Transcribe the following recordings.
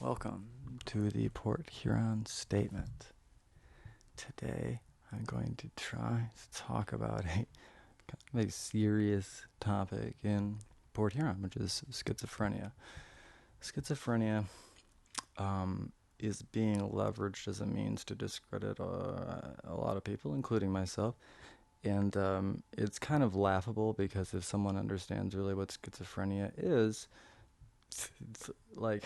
Welcome to the Port Huron Statement. Today I'm going to try to talk about a serious topic in Port Huron, which is schizophrenia. Schizophrenia is being leveraged as a means to discredit a lot of people, including myself. And it's kind of laughable because if someone understands really what schizophrenia is, like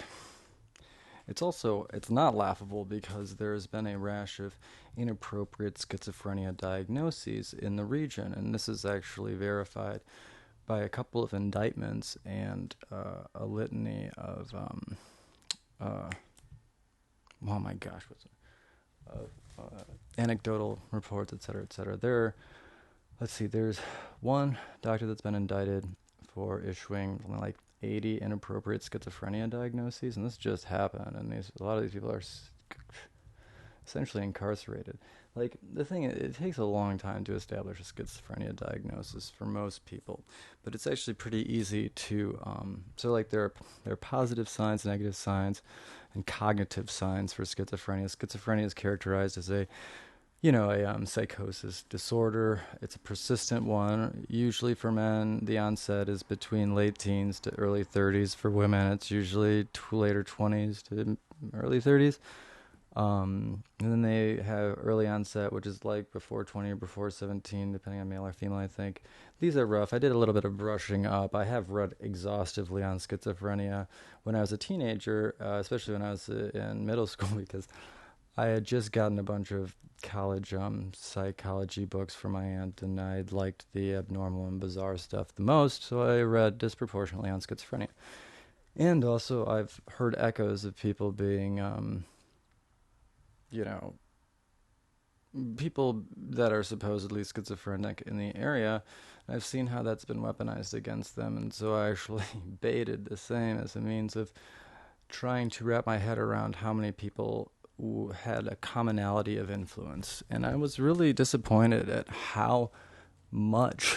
it's not laughable because there's been a rash of inappropriate schizophrenia diagnoses in the region, and this is actually verified by a couple of indictments and a litany of oh my gosh, anecdotal reports, etc., etc. Let's see, there's one doctor that's been indicted for issuing like 80 inappropriate schizophrenia diagnoses, and this just happened, and a lot of these people are essentially incarcerated. Like, the thing is, it takes a long time to establish a schizophrenia diagnosis for most people, but it's actually pretty easy to, there are positive signs, negative signs, and cognitive signs for schizophrenia. Schizophrenia is characterized as a psychosis disorder. It's a persistent one. Usually for men, the onset is between late teens to early 30s. For women, it's usually later 20s to early 30s. And then they have early onset, which is like before 20 or before 17, depending on male or female, I think. These are rough. I did a little bit of brushing up. I have read exhaustively on schizophrenia when I was a teenager, especially when I was in middle school, because I had just gotten a bunch of college psychology books from my aunt, and I liked the abnormal and bizarre stuff the most, so I read disproportionately on schizophrenia. And also, I've heard echoes of people being, people that are supposedly schizophrenic in the area. I've seen how that's been weaponized against them, and so I actually baited the same as a means of trying to wrap my head around how many people had a commonality of influence, and I was really disappointed at how much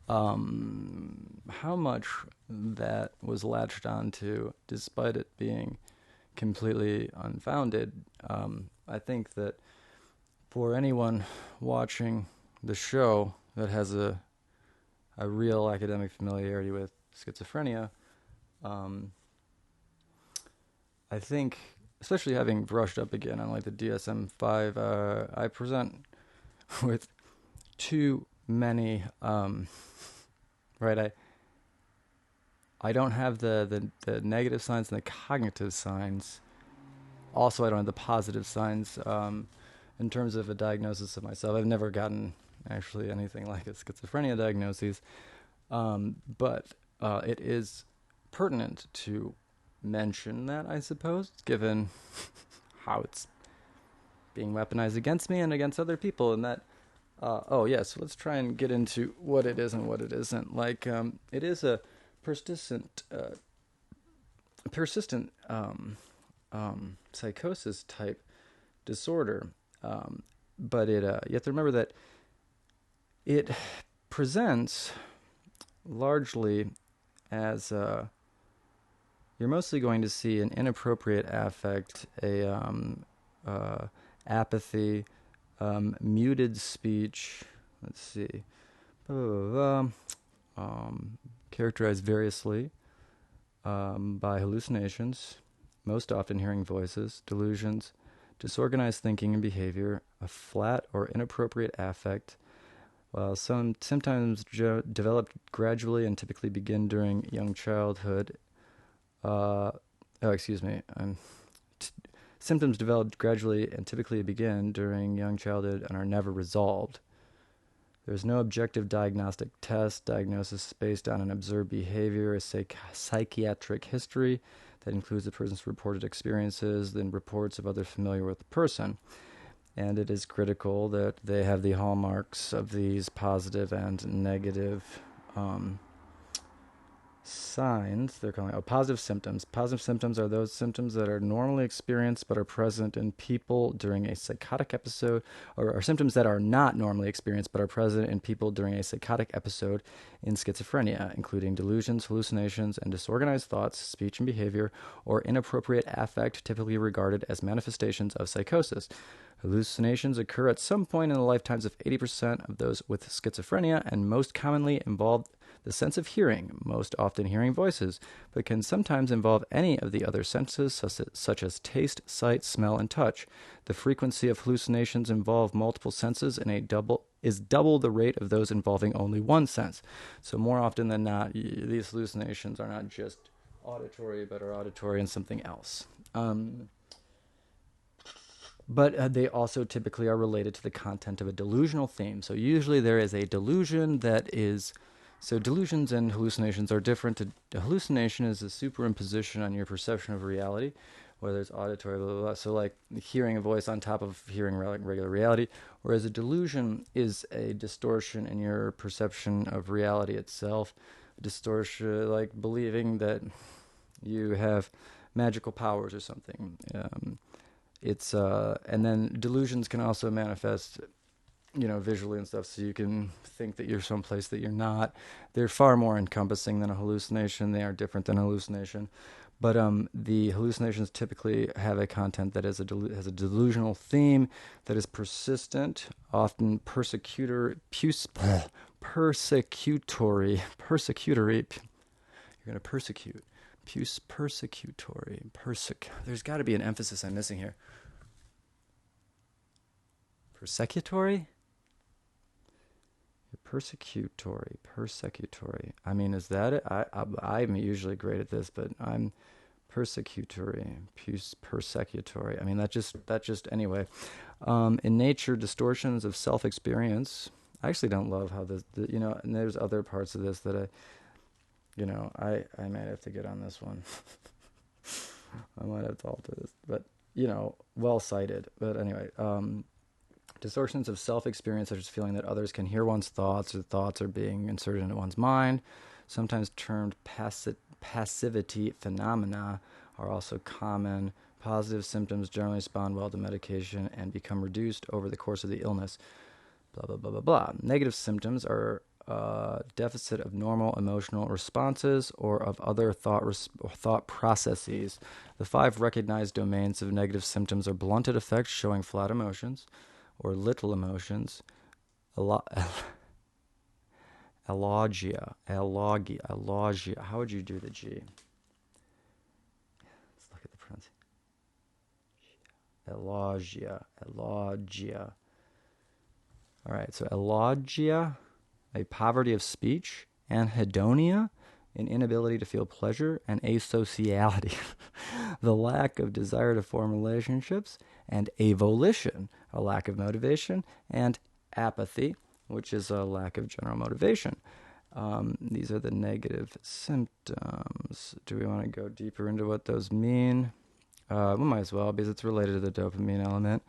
how much that was latched onto, despite it being completely unfounded. I think that for anyone watching the show that has a real academic familiarity with schizophrenia, I think, especially having brushed up again on like the DSM-5, I present with too many, right? I don't have the negative signs and the cognitive signs. Also, I don't have the positive signs in terms of a diagnosis of myself. I've never gotten actually anything like a schizophrenia diagnosis, but it is pertinent to mention that, I suppose, given how it's being weaponized against me and against other people, and that so let's try and get into what it is and what it isn't. Like, it is a persistent psychosis type disorder, but you have to remember that it presents largely as you're mostly going to see an inappropriate affect, apathy, muted speech. Let's see, characterized variously by hallucinations, most often hearing voices, delusions, disorganized thinking and behavior, a flat or inappropriate affect, while some symptoms develop gradually and typically begin during young childhood. Symptoms develop gradually and typically begin during young childhood and are never resolved. There's no objective diagnostic test. Diagnosis is based on an observed behavior, a psychiatric history that includes the person's reported experiences, then reports of others familiar with the person. And it is critical that they have the hallmarks of these positive and negative signs, they're calling positive symptoms. Positive symptoms are those symptoms that are normally experienced but are present in people during a psychotic episode, or symptoms that are not normally experienced but are present in people during a psychotic episode in schizophrenia, including delusions, hallucinations, and disorganized thoughts, speech and behavior, or inappropriate affect, typically regarded as manifestations of psychosis. Hallucinations occur at some point in the lifetimes of 80% of those with schizophrenia and most commonly involve the sense of hearing, most often hearing voices, but can sometimes involve any of the other senses, such as taste, sight, smell, and touch. The frequency of hallucinations involve multiple senses is double the rate of those involving only one sense. So more often than not, these hallucinations are not just auditory, but are auditory and something else. But they also typically are related to the content of a delusional theme. So usually there is a delusion that is... So delusions and hallucinations are different. A hallucination is a superimposition on your perception of reality, whether it's auditory, blah, blah, blah. So like hearing a voice on top of hearing regular reality, whereas a delusion is a distortion in your perception of reality itself. A distortion, like believing that you have magical powers or something. And then delusions can also manifest, visually and stuff, so you can think that you're someplace that you're not. They're far more encompassing than a hallucination. They are different than a hallucination. But the hallucinations typically have a content that has a delusional theme that is persistent, often persecutory. You're going to persecute. Persecutory. There's got to be an emphasis I'm missing here. Persecutory? Persecutory. I mean, is that it? I'm usually great at this, but I'm persecutory. Persecutory. I mean, that just anyway. In nature, distortions of self-experience. I actually don't love how and there's other parts of this that I might have to get on this one. I might have to alter this, but well cited. But anyway, distortions of self-experience, such as feeling that others can hear one's thoughts, or thoughts are being inserted into one's mind, sometimes termed passivity phenomena, are also common. Positive symptoms generally respond well to medication and become reduced over the course of the illness. Blah, blah, blah, blah, blah. Negative symptoms are deficit of normal emotional responses or of other thought processes. The 5 recognized domains of negative symptoms are blunted affects showing flat emotions or little emotions, Allogia. How would you do the G? Let's look at the pronunciation. Allogia. All right, so allogia, a poverty of speech, anhedonia, an inability to feel pleasure, and asociality, the lack of desire to form relationships, and avolition, a lack of motivation, and apathy, which is a lack of general motivation. These are the negative symptoms. Do we want to go deeper into what those mean? We might as well, because it's related to the dopamine element.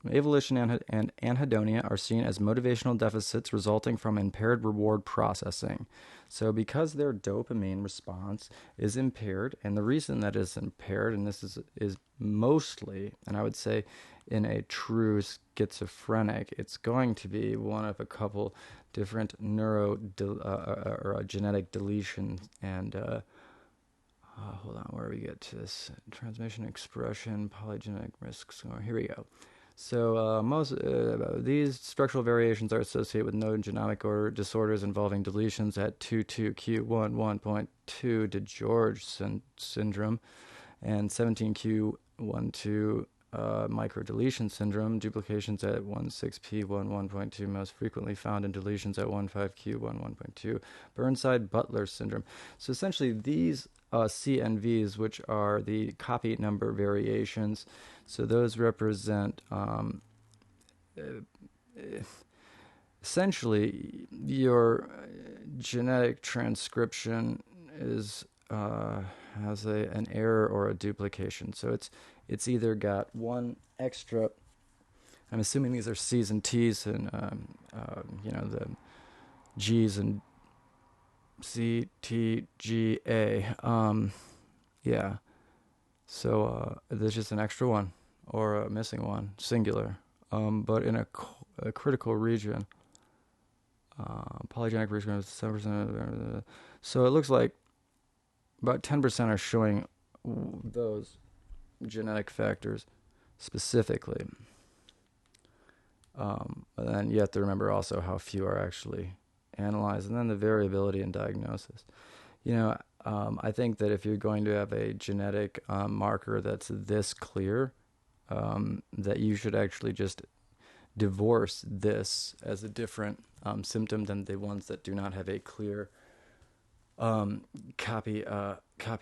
Avolition and anhedonia are seen as motivational deficits resulting from impaired reward processing. So because their dopamine response is impaired, and the reason that is impaired, and this is mostly, and I would say in a true schizophrenic, it's going to be one of a couple different genetic deletions, and hold on, where do we get to this? Transmission, expression, polygenic risks. Oh, here we go. So most these structural variations are associated with notogenomic order disorders involving deletions at 22q11.2 DeGeorge syndrome and 17q12 microdeletion syndrome, duplications at 16p11.2 most frequently found in deletions at 15q11.2 Burnside-Butler syndrome. So essentially these CNVs, which are the copy number variations, so those represent essentially your genetic transcription is has an error or a duplication. So it's either got one extra. I'm assuming these are C's and T's, and the G's and CTGA. Yeah. So there's just an extra one or a missing one, singular. But in a critical region, polygenic risk is 7%. So it looks like about 10% are showing those genetic factors specifically. And then you have to remember also how few are actually analyzed, and then the variability in diagnosis. I think that if you're going to have a genetic marker that's this clear, that you should actually just divorce this as a different symptom than the ones that do not have a clear copy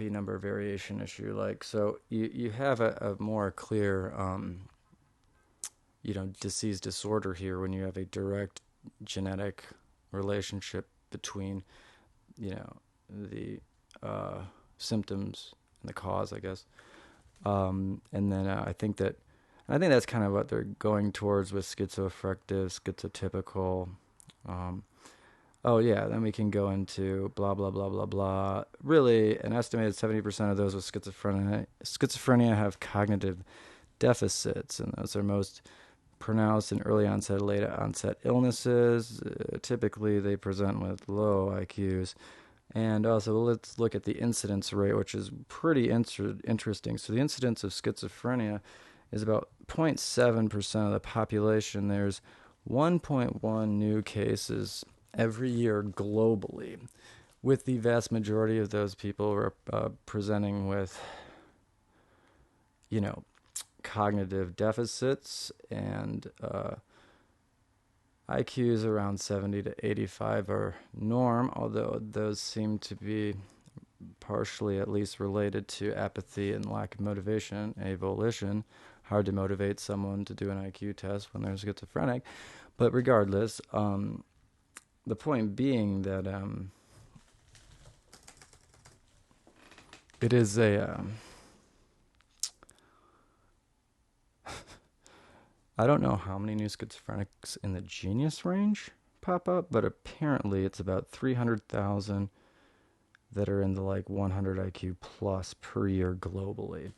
number variation issue. Like, so you have a more clear disease disorder here when you have a direct genetic relationship between the symptoms and the cause, I guess. And then I think that's kind of what they're going towards with schizoaffective, schizotypical. Then we can go into blah, blah, blah, blah, blah. Really, an estimated 70% of those with schizophrenia have cognitive deficits, and those are most pronounced in early onset, late onset illnesses. Typically, they present with low IQs. And also, let's look at the incidence rate, which is pretty interesting. So the incidence of schizophrenia is about 0.7% of the population. There's 1.1 new cases every year globally, with the vast majority of those people presenting with, cognitive deficits, and IQs around 70 to 85 are norm, although those seem to be partially at least related to apathy and lack of motivation, avolition. Hard to motivate someone to do an IQ test when they're schizophrenic. But regardless, the point being that it is a... I don't know how many new schizophrenics in the genius range pop up, but apparently it's about 300,000 that are in the 100 IQ plus per year globally.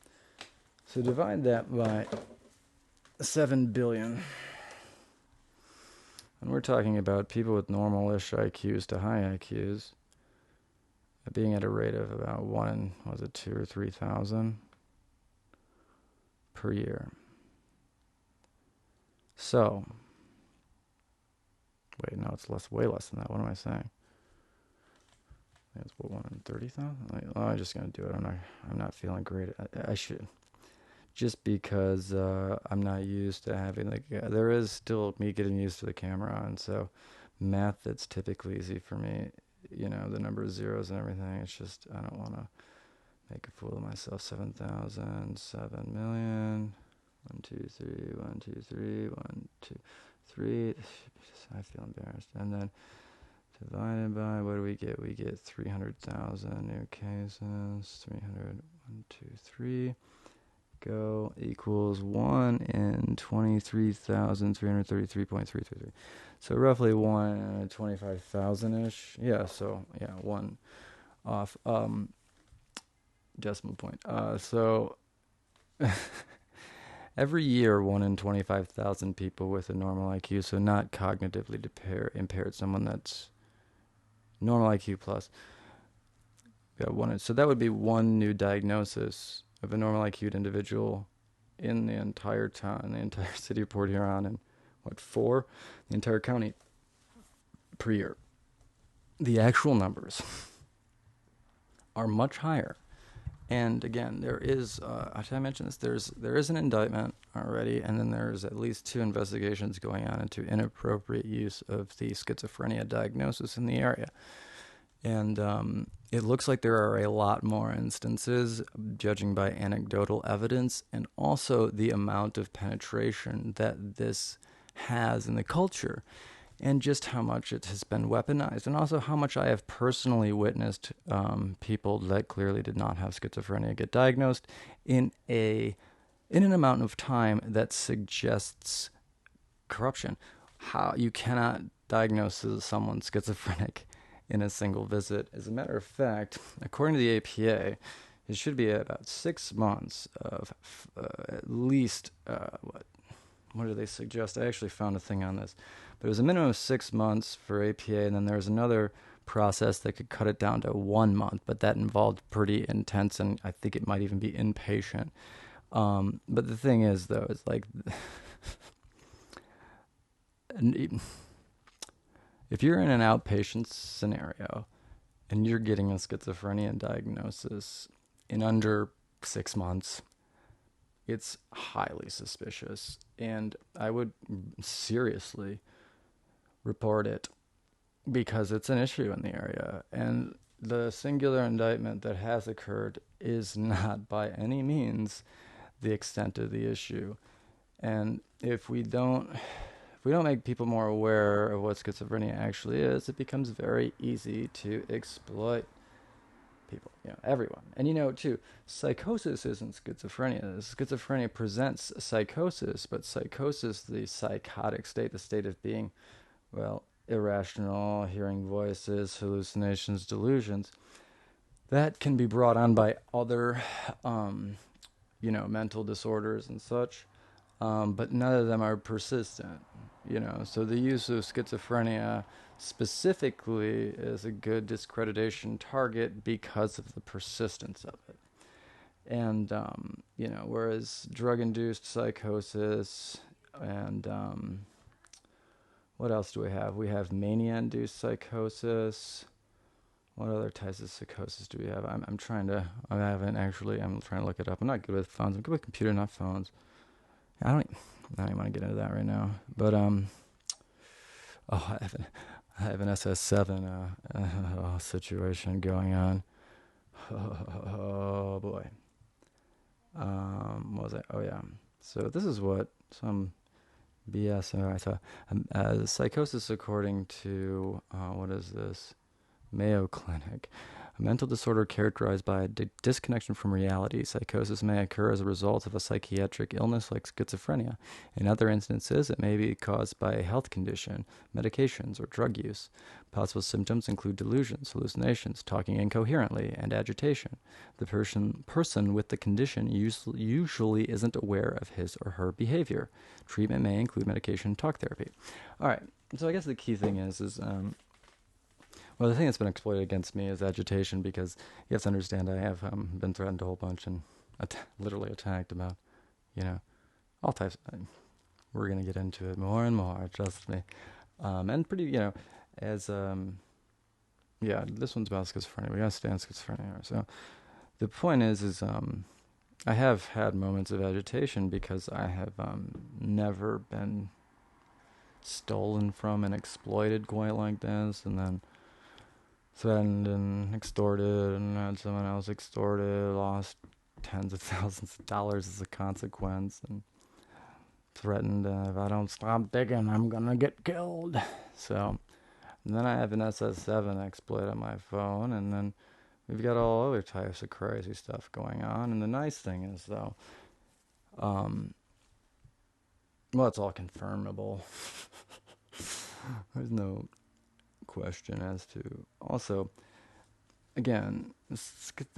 So divide that by 7 billion. And we're talking about people with normal-ish IQs to high IQs being at a rate of about 2 or 3,000 per year. So, wait, no, it's way less than that. What am I saying? It's 1 in 30,000. I'm just gonna do it. I'm not feeling great. I should, just because I'm not used to having there is still me getting used to the camera, and so math that's typically easy for me. The number of zeros and everything. It's just I don't want to make a fool of myself. 7,000, 7 million. 1, 2, 3, 1, 2, 3, 1, 2, 3. I feel embarrassed. And then divided by, what do we get? We get 300,000 new cases. 300, 1, 2, 3. Go equals 1 in 23,333.333. So roughly 1 in 25,000-ish. Yeah, so, 1 off decimal point. So... Every year, 1 in 25,000 people with a normal IQ, so not cognitively impaired, someone that's normal IQ plus. So that would be one new diagnosis of a normal IQ individual in the entire town, the entire city of Port Huron, and 4? The entire county per year. The actual numbers are much higher. And again, there is, should I mention this? There is an indictment already, and then there's at least 2 investigations going on into inappropriate use of the schizophrenia diagnosis in the area. And it looks like there are a lot more instances, judging by anecdotal evidence, and also the amount of penetration that this has in the culture, and just how much it has been weaponized, and also how much I have personally witnessed people that clearly did not have schizophrenia get diagnosed in an amount of time that suggests corruption. How you cannot diagnose someone schizophrenic in a single visit. As a matter of fact, according to the APA, it should be about 6 months of at least, what do they suggest? I actually found a thing on this. But it was a minimum of 6 months for APA, and then there was another process that could cut it down to 1 month, but that involved pretty intense, and I think it might even be inpatient. But the thing is, though, it's like, if you're in an outpatient scenario and you're getting a schizophrenia diagnosis in under 6 months, it's highly suspicious, and I would seriously report it because it's an issue in the area. And the singular indictment that has occurred is not by any means the extent of the issue. And if we don't make people more aware of what schizophrenia actually is, it becomes very easy to exploit people, everyone. And too, psychosis isn't schizophrenia. Schizophrenia presents psychosis, but psychosis, the psychotic state, the state of being, irrational, hearing voices, hallucinations, delusions, that can be brought on by other, mental disorders and such, but none of them are persistent, So the use of schizophrenia specifically is a good discreditation target because of the persistence of it. And, whereas drug-induced psychosis and, what else do we have? We have mania-induced psychosis. What other types of psychosis do we have? I'm trying to look it up. I'm not good with phones. I'm good with computer, not phones. I don't even want to get into that right now. But, I have an SS7 situation going on. Oh, boy. What was it? Oh, yeah. So this is what some BS. All right, so psychosis, according to, what is this? Mayo Clinic. A mental disorder characterized by a disconnection from reality. Psychosis may occur as a result of a psychiatric illness like schizophrenia. In other instances, it may be caused by a health condition, medications, or drug use. Possible symptoms include delusions, hallucinations, talking incoherently, and agitation. The person with the condition usually isn't aware of his or her behavior. Treatment may include medication and talk therapy. All right, so I guess the key thing is the thing that's been exploited against me is agitation, because you have to understand I have been threatened a whole bunch and literally attacked about, all types. We're going to get into it more and more, trust me. And pretty, this one's about schizophrenia. We got to stay on schizophrenia. So the point is I have had moments of agitation because I have never been stolen from and exploited quite like this, and then threatened and extorted, and had someone else extorted, lost tens of thousands of dollars as a consequence, and threatened, if I don't stop digging, I'm gonna get killed. So, and then I have an SS7 exploit on my phone, and then we've got all other types of crazy stuff going on. And the nice thing is, though, it's all confirmable. There's no question as to. Also, again,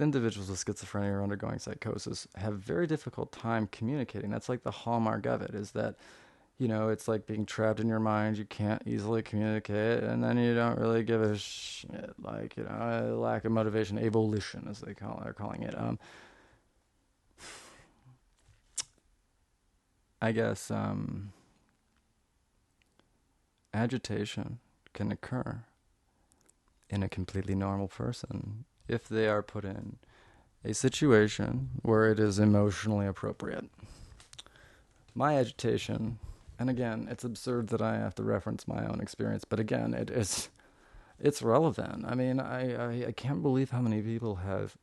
individuals with schizophrenia or undergoing psychosis have a very difficult time communicating. That's like the hallmark of it, is that, it's like being trapped in your mind. You can't easily communicate, and then you don't really give a shit, like, a lack of motivation, avolition, as they're calling it. I guess agitation can occur in a completely normal person if they are put in a situation where it is emotionally appropriate. My agitation, and again, it's absurd that I have to reference my own experience, but again, it's relevant. I mean, I can't believe how many people have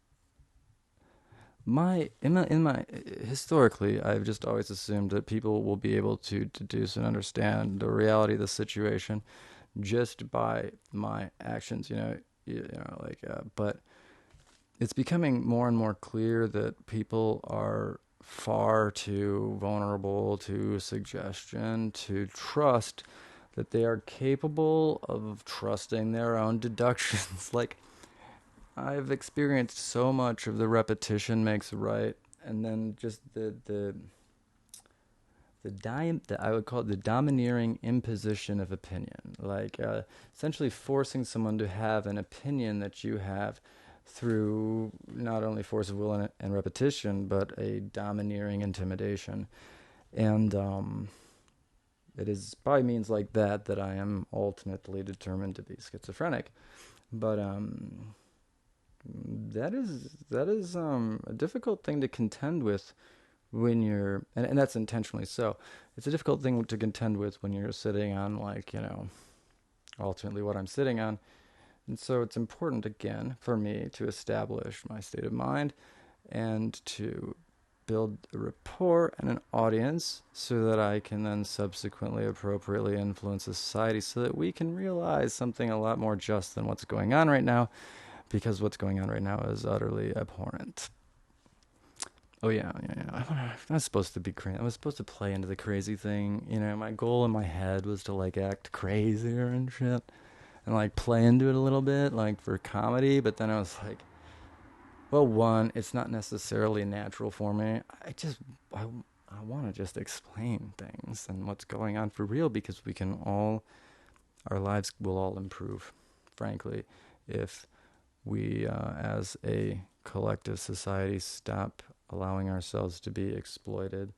historically, I've just always assumed that people will be able to deduce and understand the reality of the situation just by my actions, but it's becoming more and more clear that people are far too vulnerable to suggestion to trust that they are capable of trusting their own deductions. Like, I've experienced so much of the repetition makes right, and then just I would call it the domineering imposition of opinion, like essentially forcing someone to have an opinion that you have through not only force of will and repetition, but a domineering intimidation. And it is by means like that that I am ultimately determined to be schizophrenic. But that is a difficult thing to contend with when you're, and that's intentionally so. It's a difficult thing to contend with when you're sitting on, like, ultimately what I'm sitting on. And so it's important, again, for me to establish my state of mind and to build a rapport and an audience so that I can then subsequently appropriately influence the society so that we can realize something a lot more just than what's going on right now, because what's going on right now is utterly abhorrent. Oh yeah. I was supposed to be crazy. I was supposed to play into the crazy thing. My goal in my head was to like act crazier and shit, and like play into it a little bit, like for comedy. But then I was like, well, one, it's not necessarily natural for me. I want to just explain things and what's going on for real, because our lives will all improve, frankly, if we, as a collective society, stop allowing ourselves to be exploited.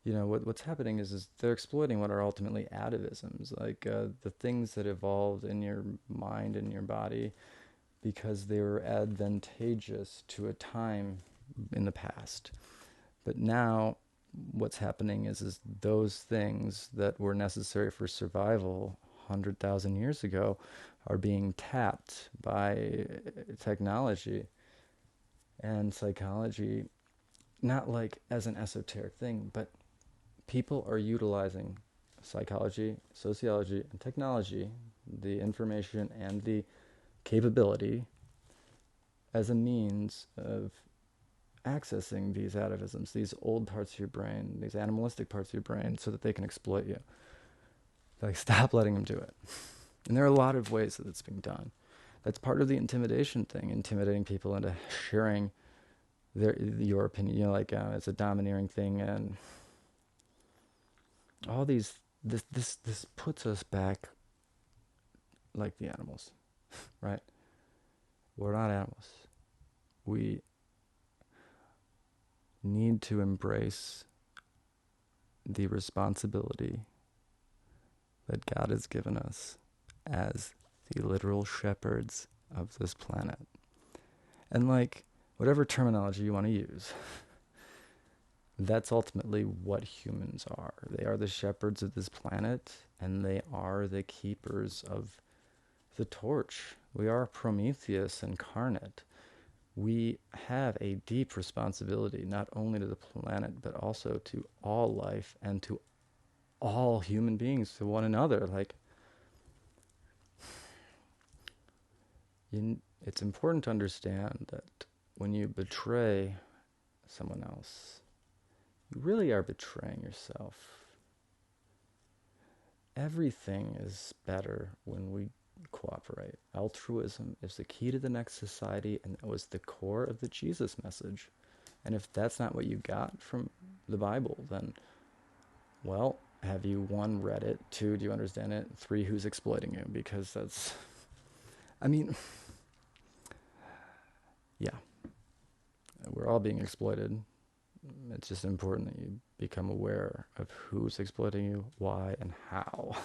What's happening is they're exploiting what are ultimately atavisms, like the things that evolved in your mind and your body because they were advantageous to a time in the past. But now what's happening is those things that were necessary for survival 100,000 years ago are being tapped by technology and psychology, not like as an esoteric thing, but people are utilizing psychology, sociology, and technology, the information and the capability, as a means of accessing these atavisms, these old parts of your brain, these animalistic parts of your brain, so that they can exploit you. Like, stop letting them do it. And there are a lot of ways that it's being done. That's part of the intimidation thing, intimidating people into sharing your opinion. It's a domineering thing, and all these. This puts us back like the animals, right? We're not animals. We need to embrace the responsibility that God has given us as the literal shepherds of this planet. And whatever terminology you want to use, that's ultimately what humans are. They are the shepherds of this planet, and they are the keepers of the torch. We are Prometheus incarnate. We have a deep responsibility, not only to the planet, but also to all life and to all human beings, to one another. It's important to understand that when you betray someone else, you really are betraying yourself. Everything is better when we cooperate. Altruism is the key to the next society, and that was the core of the Jesus message. And if that's not what you got from the Bible, then, well, have you, one, read it? Two, do you understand it? Three, who's exploiting you? Because that's, yeah, we're all being exploited. It's just important that you become aware of who's exploiting you, why, and how.